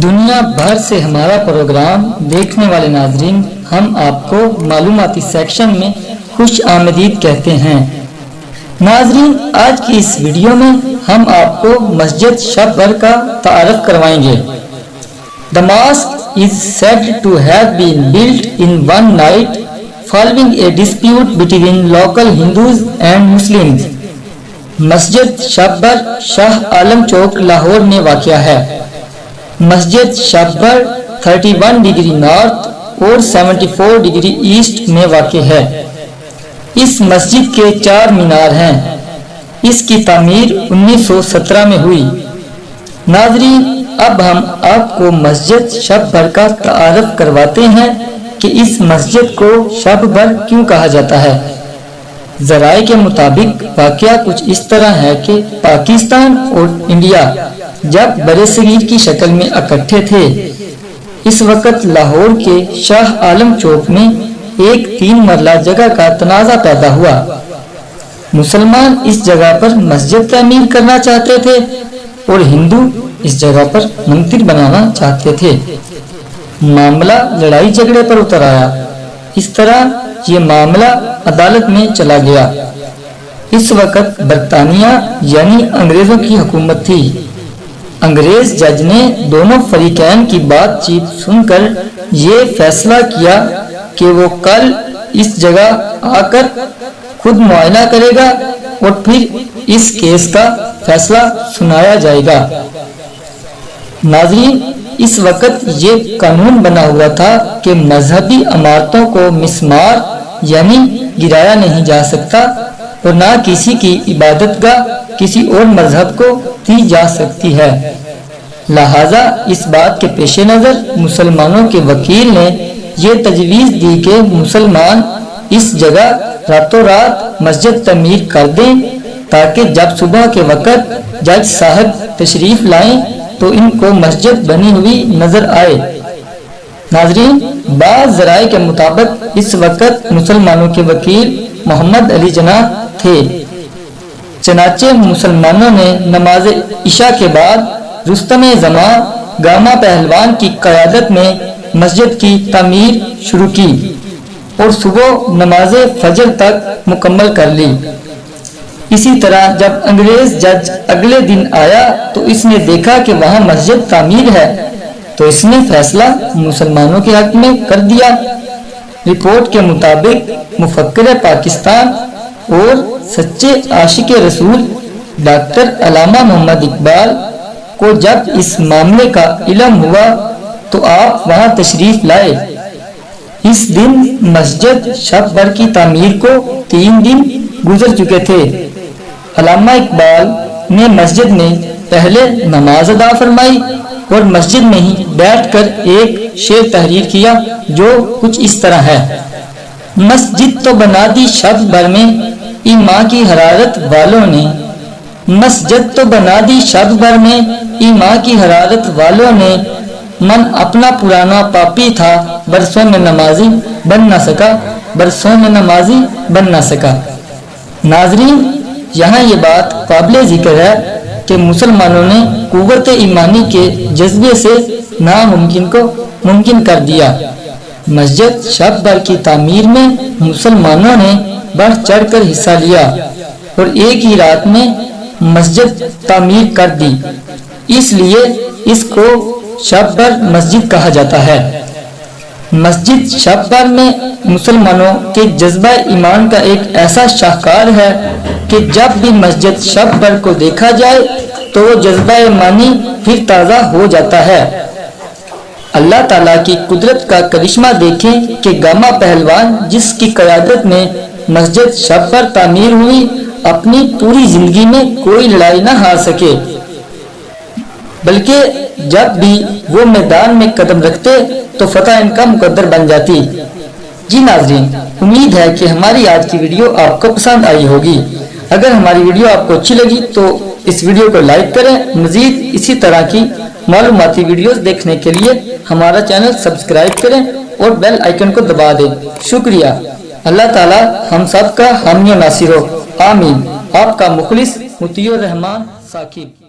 دنیا بھر سے ہمارا پروگرام دیکھنے والے ناظرین، ہم آپ کو معلوماتی سیکشن میں خوش آمدید کہتے ہیں۔ ناظرین، آج کی اس ویڈیو میں ہم آپ کو مسجد شب بر کا تعارف کروائیں گے۔ The mosque is said to have been built in one night following a dispute between local Hindus and Muslims۔ مسجد شب بر شاہ عالم چوک لاہور میں واقع ہے۔ مسجد شب بر 31 ڈگری نارتھ اور 74 ڈگری ایسٹ میں واقع ہے۔ اس مسجد کے 4 مینار ہیں۔ اس کی تعمیر 1917 میں ہوئی۔ ناظرین، اب ہم آپ کو مسجد شب بر کا تعارف کرواتے ہیں کہ اس مسجد کو شب بر کیوں کہا جاتا ہے۔ ذرائع کے مطابق واقعہ کچھ اس طرح ہے کہ پاکستان اور انڈیا جب برِ صغیر کی شکل میں اکٹھے تھے، اس وقت لاہور کے شاہ عالم چوک میں ایک 3 مرلہ جگہ کا تنازع پیدا ہوا۔ مسلمان اس جگہ پر مسجد تعمیر کرنا چاہتے تھے اور ہندو اس جگہ پر مندر بنانا چاہتے تھے۔ معاملہ لڑائی جھگڑے پر اتر آیا۔ اس طرح یہ معاملہ عدالت میں چلا گیا۔ اس وقت برطانیہ یعنی انگریزوں کی حکومت تھی۔ انگریز جج نے دونوں فریقین کی بات چیت سن کر یہ فیصلہ کیا کہ وہ کل اس جگہ آ کر خود معائنہ کرے گا اور پھر اس کیس کا فیصلہ سنایا جائے گا۔ ناظرین، اس وقت یہ قانون بنا ہوا تھا کہ مذہبی عمارتوں کو مسمار یعنی گرایا نہیں جا سکتا اور نہ کسی کی عبادت گاہ کسی اور مذہب کو دی جا سکتی ہے۔ لہذا اس بات کے پیش نظر مسلمانوں کے وکیل نے یہ تجویز دی کہ مسلمان اس جگہ راتوں رات مسجد تعمیر کر دیں تاکہ جب صبح کے وقت جج صاحب تشریف لائیں تو ان کو مسجد بنی ہوئی نظر آئے۔ ناظرین، بعض ذرائع کے مطابق اس وقت مسلمانوں کے وکیل محمد علی جناح تھے۔ چنانچہ مسلمانوں نے نماز عشاء کے بعد رستم زماں گاما پہلوان کی قیادت میں مسجد کی تعمیر شروع کی اور صبح نماز فجر تک مکمل کر لی۔ اسی طرح جب انگریز جج اگلے دن آیا تو اس نے دیکھا کہ وہاں مسجد تعمیر ہے تو اس نے فیصلہ مسلمانوں کے حق میں کر دیا۔ رپورٹ کے مطابق مفکر پاکستان اور سچے عاشق رسول ڈاکٹر علامہ محمد اقبال کو جب اس معاملے کا علم ہوا تو آپ وہاں تشریف لائے۔ اس دن مسجد شب بر کی تعمیر کو 3 دن گزر چکے تھے۔ علامہ اقبال نے مسجد میں پہلے نماز ادا فرمائی اور مسجد میں ہی بیٹھ کر ایک شعر تحریر کیا جو کچھ اس طرح ہے: مسجد تو بنا دی شب بر میں ایمان کی حرارت والوں نے، مسجد تو بنا دی شب بر میں ایمان کی حرارت والوں نے، من اپنا پرانا پاپی تھا برسوں میں نمازی بن نہ سکا، برسوں میں نمازی بن نہ سکا۔ ناظرین، یہاں یہ بات قابل ذکر ہے کہ مسلمانوں نے قوت ایمانی کے جذبے سے ناممکن کو ممکن کر دیا۔ مسجد شب بر کی تعمیر میں مسلمانوں نے بڑھ چڑھ کر حصہ لیا اور ایک ہی رات میں مسجد تعمیر کر دی۔ اس لیے اس کو شب بر مسجد کہا جاتا ہے۔ مسجد شب بر میں مسلمانوں کے جذبہ ایمان کا ایک ایسا شاہکار ہے کہ جب بھی مسجد شب بر کو دیکھا جائے تو وہ جذبہ ایمانی پھر تازہ ہو جاتا ہے۔ اللہ تعالیٰ کی قدرت کا کرشمہ دیکھیں کہ گاما پہلوان جس کی قیادت میں مسجد شب بر تعمیر ہوئی اپنی پوری زندگی میں کوئی لڑائی نہ ہار سکے، بلکہ جب بھی وہ میدان میں قدم رکھتے تو فتح ان کا مقدر بن جاتی۔ جی ناظرین، امید ہے کہ ہماری آج کی ویڈیو آپ کو پسند آئی ہوگی۔ اگر ہماری ویڈیو آپ کو اچھی لگی تو اس ویڈیو کو لائک کریں۔ مزید اسی طرح کی معلوماتی ویڈیوز دیکھنے کے لیے ہمارا چینل سبسکرائب کریں اور بیل آئیکن کو دبا دیں۔ شکریہ۔ اللہ تعالی ہم سب کا حامی و ناصر ہو، آمین۔ آپ کا مخلص مطیع الرحمان ثاقب۔